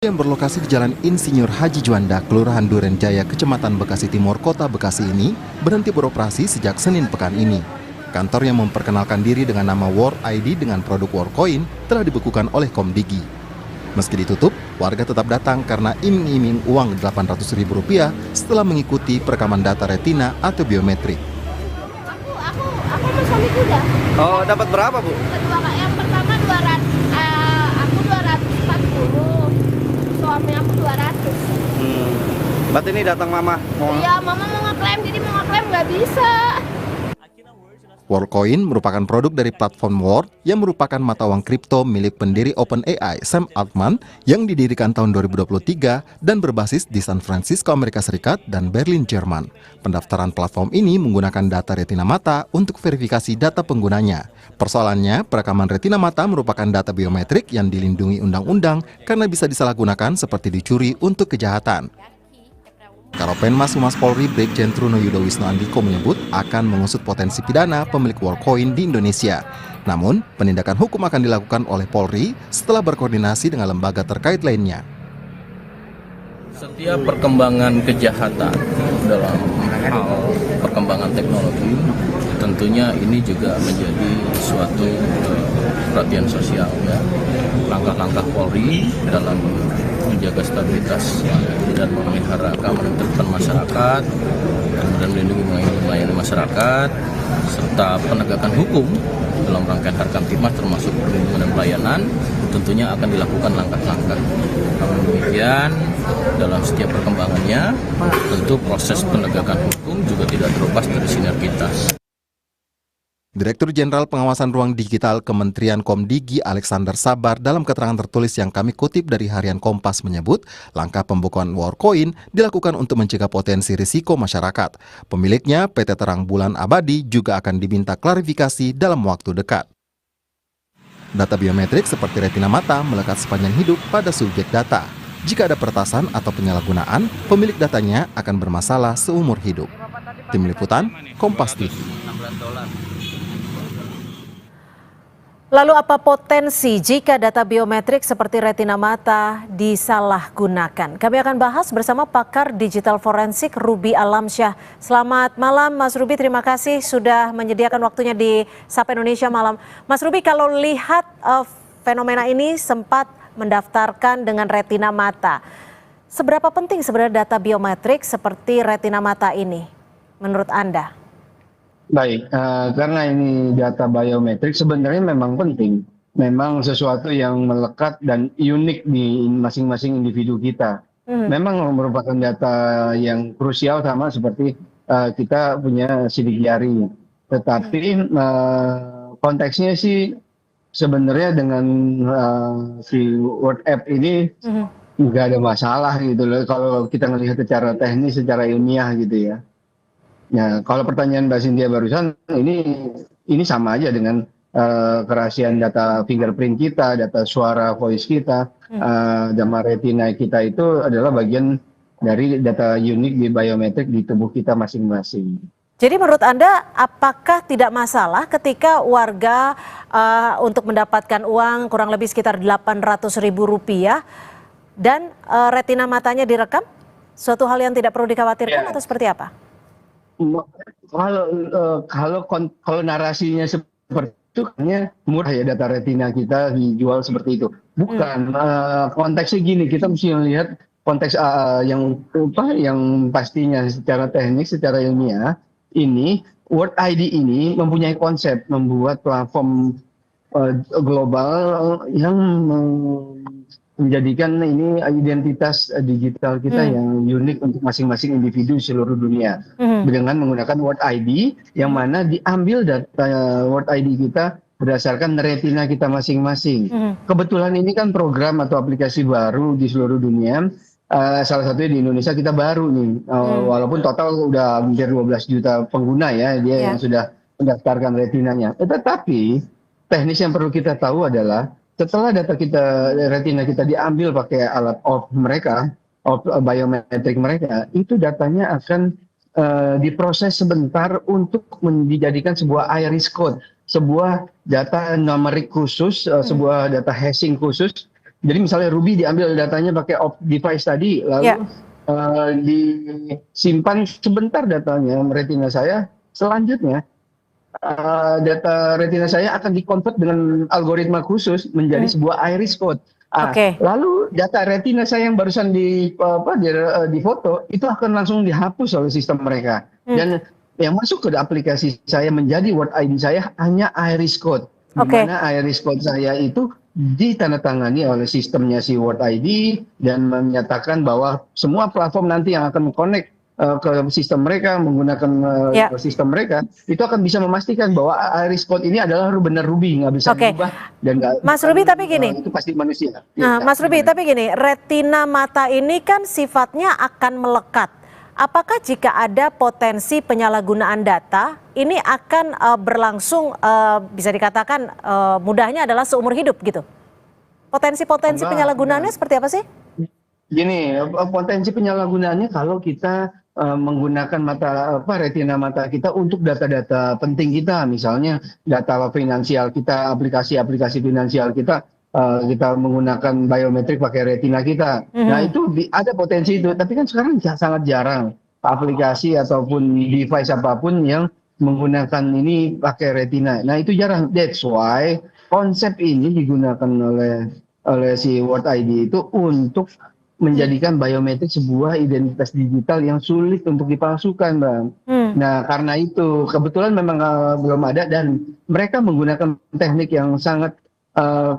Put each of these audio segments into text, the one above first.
Yang berlokasi di Jalan Insinyur Haji Juanda, Kelurahan Duren Jaya, Kecamatan Bekasi Timur, Kota Bekasi ini berhenti beroperasi sejak Senin pekan ini. Kantor yang memperkenalkan diri dengan nama World ID dengan produk Worldcoin telah dibekukan oleh Komdigi. Meski ditutup, warga tetap datang karena iming-iming uang Rp800.000 setelah mengikuti perekaman data retina atau biometrik. Aku sama suamiku udah. Oh, dapat berapa, Bu? Kedua, yang pertama 200, aku 240, suami aku 200. Berarti ini datang Mama mau. Iya, mama mau ngeklaim, jadi mau ngeklaim nggak bisa. Worldcoin merupakan produk dari platform World yang merupakan mata uang kripto milik pendiri OpenAI Sam Altman yang didirikan tahun 2023 dan berbasis di San Francisco, Amerika Serikat dan Berlin, Jerman. Pendaftaran platform ini menggunakan data retina mata untuk verifikasi data penggunanya. Persoalannya, perekaman retina mata merupakan data biometrik yang dilindungi undang-undang karena bisa disalahgunakan seperti dicuri untuk kejahatan. Karopenmas Humas Polri Brigjen Truno Yudo Wisnu Andiko menyebut akan mengusut potensi pidana pemilik Worldcoin di Indonesia. Namun, penindakan hukum akan dilakukan oleh Polri setelah berkoordinasi dengan lembaga terkait lainnya. Setiap perkembangan kejahatan dalam hal perkembangan teknologi, tentunya ini juga menjadi suatu perhatian sosial, ya. Langkah-langkah Polri dalam menjaga stabilitas dan memelihara keamanan terhadap masyarakat, kemudian melindungi melayani masyarakat, serta penegakan hukum dalam rangkaian Harkamtibmas termasuk perlindungan dan pelayanan, tentunya akan dilakukan langkah-langkah. Namun demikian, dalam setiap perkembangannya, tentu proses penegakan hukum juga tidak terlepas dari sinergitas. Direktur Jenderal Pengawasan Ruang Digital Kementerian Komdigi Alexander Sabar dalam keterangan tertulis yang kami kutip dari Harian Kompas menyebut langkah pembukuan Worldcoin dilakukan untuk mencegah potensi risiko masyarakat. Pemiliknya PT Terang Bulan Abadi juga akan diminta klarifikasi dalam waktu dekat. Data biometrik seperti retina mata melekat sepanjang hidup pada subjek data. Jika ada peretasan atau penyalahgunaan, pemilik datanya akan bermasalah seumur hidup. Tim Liputan, Kompas TV. Lalu apa potensi jika data biometrik seperti retina mata disalahgunakan? Kami akan bahas bersama pakar digital forensik Ruby Alamsyah. Selamat malam Mas Ruby, terima kasih sudah menyediakan waktunya di Sapa Indonesia Malam. Mas Ruby, kalau lihat fenomena ini sempat mendaftarkan dengan retina mata. Seberapa penting sebenarnya data biometrik seperti retina mata ini menurut Anda? Baik, karena ini data biometrik sebenarnya memang penting. Memang sesuatu yang melekat dan unik di masing-masing individu kita. Memang merupakan data yang krusial sama seperti kita punya sidik jari. Tetapi konteksnya sih sebenarnya dengan si World App ini nggak ada masalah gitu loh. Kalau kita melihat secara teknis, secara ilmiah gitu ya. Nah, kalau pertanyaan Mbak Cynthia barusan, ini sama aja dengan kerahasiaan data fingerprint kita, data suara voice kita, data retina kita itu adalah bagian dari data unik di biometrik di tubuh kita masing-masing. Jadi menurut Anda, apakah tidak masalah ketika warga untuk mendapatkan uang kurang lebih sekitar Rp800.000 dan retina matanya direkam? Suatu hal yang tidak perlu dikhawatirkan atau seperti apa? Kalau narasinya seperti itu, kayaknya murah ya data retina kita dijual seperti itu. Bukan, konteksnya gini, kita mesti melihat konteks yang pastinya secara teknik, secara ilmiah. Ini World ID ini mempunyai konsep membuat platform global yang menjadikan ini identitas digital kita yang unik untuk masing-masing individu di seluruh dunia dengan menggunakan World ID yang mana diambil data World ID kita berdasarkan retina kita masing-masing. Kebetulan ini kan program atau aplikasi baru di seluruh dunia. Salah satunya di Indonesia kita baru nih, walaupun total udah hampir 12 juta pengguna ya dia yang sudah mendaftarkan retinanya. Tetapi teknis yang perlu kita tahu adalah setelah data retina kita diambil pakai alat biometrik mereka, itu datanya akan diproses sebentar untuk dijadikan sebuah iris code, sebuah data numerik khusus, sebuah data hashing khusus Jadi misalnya Ruby diambil datanya pakai device tadi, lalu Ya. disimpan sebentar datanya retina saya. Selanjutnya data retina saya akan dikonvert dengan algoritma khusus menjadi sebuah iris code. Oke. Lalu data retina saya yang barusan di foto itu akan langsung dihapus oleh sistem mereka. Dan yang masuk ke aplikasi saya menjadi World ID saya hanya iris code. Di Oke. mana iris code saya itu ditandatangani oleh sistemnya si World ID dan menyatakan bahwa semua platform nanti yang akan connect ke sistem mereka menggunakan Ya. sistem mereka itu akan bisa memastikan bahwa iris code ini adalah benar Ruby, nggak bisa Oke. diubah dan nggak. Mas Ruby, tapi gini. Itu pasti manusia. Nah, Ya, Mas Ruby, tapi gini, retina mata ini kan sifatnya akan melekat. Apakah jika ada potensi penyalahgunaan data, ini akan berlangsung, bisa dikatakan mudahnya adalah seumur hidup gitu? Potensi-potensi Enggak, penyalahgunaannya seperti apa sih? Gini, potensi penyalahgunaannya kalau kita menggunakan retina mata kita untuk data-data penting kita, misalnya data finansial kita, aplikasi-aplikasi finansial kita, kita menggunakan biometrik pakai retina kita. Nah itu ada potensi itu, tapi kan sekarang sangat jarang aplikasi ataupun device apapun yang menggunakan ini pakai retina. Nah itu jarang. That's why konsep ini digunakan oleh si World ID itu untuk menjadikan biometrik sebuah identitas digital yang sulit untuk dipalsukan, Bang. Nah, karena itu kebetulan memang belum ada dan mereka menggunakan teknik yang sangat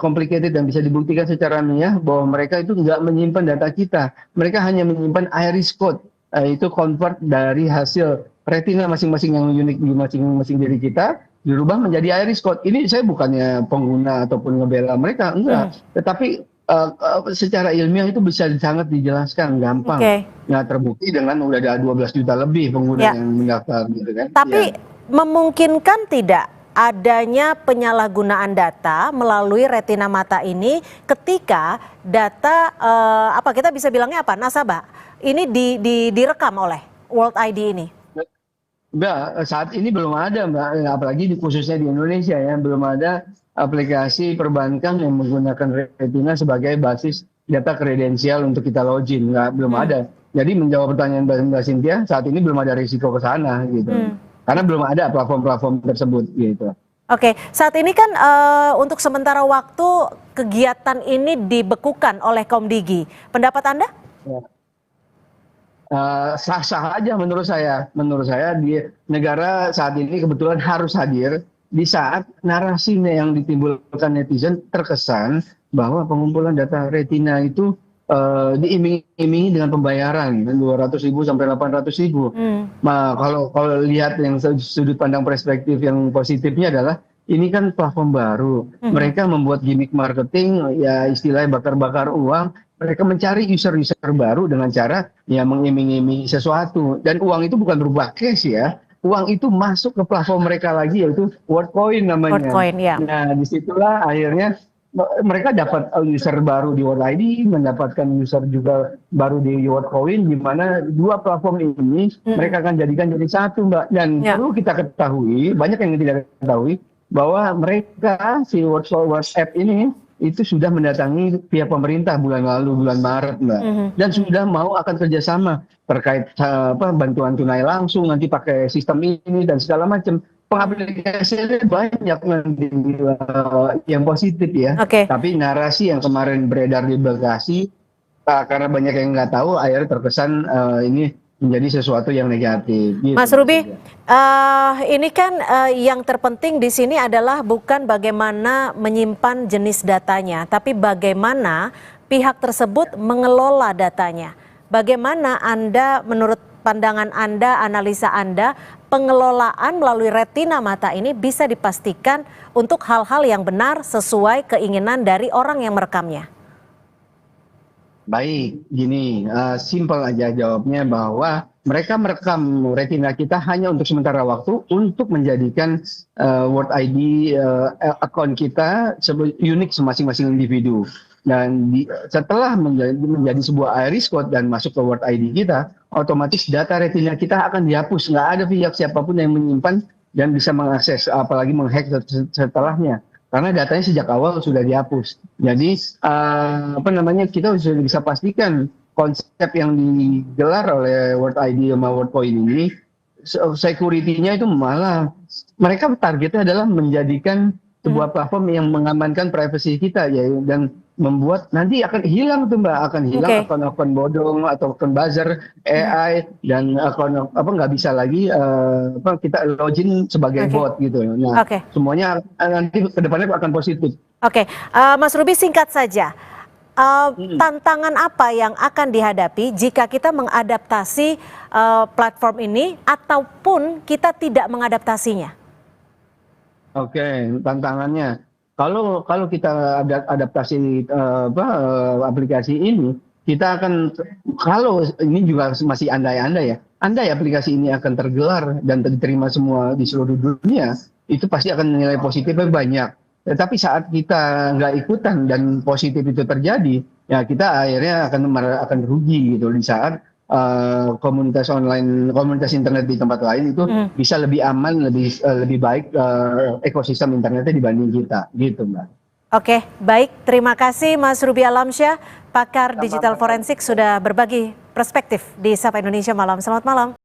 complicated dan bisa dibuktikan secara ilmiah bahwa mereka itu nggak menyimpan data kita. Mereka hanya menyimpan iris code, itu convert dari hasil retina masing-masing yang unik di masing-masing diri kita, dirubah menjadi iris code. Ini saya bukannya pengguna ataupun ngebela mereka, enggak. Tetapi secara ilmiah itu bisa sangat dijelaskan gampang. Nah terbukti dengan udah ada 12 juta lebih pengguna yang mendaftar gitu kan. Tapi memungkinkan tidak adanya penyalahgunaan data melalui retina mata ini ketika data kita bisa bilangnya apa, nasabah ini direkam oleh World ID ini? Enggak, saat ini belum ada, Mbak, apalagi khususnya di Indonesia ya, belum ada aplikasi perbankan yang menggunakan retina sebagai basis data kredensial untuk kita login, belum ada. Jadi menjawab pertanyaan Mbak Cynthia, saat ini belum ada risiko ke sana gitu. Karena belum ada platform-platform tersebut gitu. Oke, saat ini kan untuk sementara waktu kegiatan ini dibekukan oleh Komdigi. Pendapat Anda? Ya. Sah-sah aja menurut saya. Menurut saya di negara saat ini kebetulan harus hadir di saat narasinya yang ditimbulkan netizen terkesan bahwa pengumpulan data retina itu diiming-imingi dengan pembayaran 200.000 sampai 800.000. Nah, kalau lihat yang sudut pandang perspektif yang positifnya adalah ini kan platform baru. Mereka membuat gimmick marketing, ya istilahnya bakar-bakar uang. Mereka mencari user-user baru dengan cara ya mengiming-imingi sesuatu. Dan uang itu bukan berubah cash ya. Uang itu masuk ke platform mereka lagi, yaitu Worldcoin namanya. Worldcoin, ya. Nah, disitulah akhirnya mereka dapat user baru di World ID, mendapatkan user juga baru di Worldcoin, di mana dua platform ini mereka akan jadikan jadi satu, Mbak. Dan perlu kita ketahui, banyak yang tidak ketahui, bahwa mereka, si WhatsApp ini, itu sudah mendatangi pihak pemerintah bulan lalu, bulan Maret, Mbak. Dan sudah mau akan kerjasama terkait bantuan tunai langsung, nanti pakai sistem ini dan segala macam. Pengaplikasiannya banyak nanti yang positif ya. Tapi narasi yang kemarin beredar di Bekasi, karena banyak yang nggak tahu, akhirnya terkesan ini menjadi sesuatu yang negatif. Gitu. Mas Ruby, ini kan yang terpenting di sini adalah bukan bagaimana menyimpan jenis datanya, tapi bagaimana pihak tersebut mengelola datanya. Bagaimana Anda, menurut pandangan Anda, analisa Anda, pengelolaan melalui retina mata ini bisa dipastikan untuk hal-hal yang benar sesuai keinginan dari orang yang merekamnya? Baik, gini, simpel aja jawabnya bahwa mereka merekam retina kita hanya untuk sementara waktu untuk menjadikan World ID akun kita unik masing-masing individu. Dan setelah menjadi sebuah iris code dan masuk ke World ID kita, otomatis data retina kita akan dihapus. Nggak ada pihak siapapun yang menyimpan dan bisa mengakses, apalagi menghack setelahnya. karena datanya sejak awal sudah dihapus. Jadi kita sudah bisa pastikan konsep yang digelar oleh World ID sama WorldCoin ini, security-nya itu malah mereka targetnya adalah menjadikan sebuah platform yang mengamankan privasi kita ya, dan membuat nanti akan hilang tuh Mbak, akan hilang akun-akun bodong atau akun buzzer AI, dan akun nggak bisa lagi kita login sebagai bot gitu. Nah, semuanya nanti kedepannya akan positif. Mas Ruby, singkat saja. Tantangan apa yang akan dihadapi jika kita mengadaptasi platform ini ataupun kita tidak mengadaptasinya? Tantangannya kalau kita adaptasi aplikasi ini, kita akan, kalau ini juga masih andai-andai ya, andai aplikasi ini akan tergelar dan diterima semua di seluruh dunia, itu pasti akan nilai positifnya banyak. Tetapi saat kita nggak ikutan dan positif itu terjadi, ya kita akhirnya akan rugi gitu di saat komunitas online, komunitas internet di tempat lain itu bisa lebih aman, lebih baik ekosistem internetnya dibanding kita, gitu Mbak. Baik, terima kasih Mas Ruby Alamsyah, pakar digital forensik, sudah berbagi perspektif di Sapa Indonesia Malam. Selamat malam.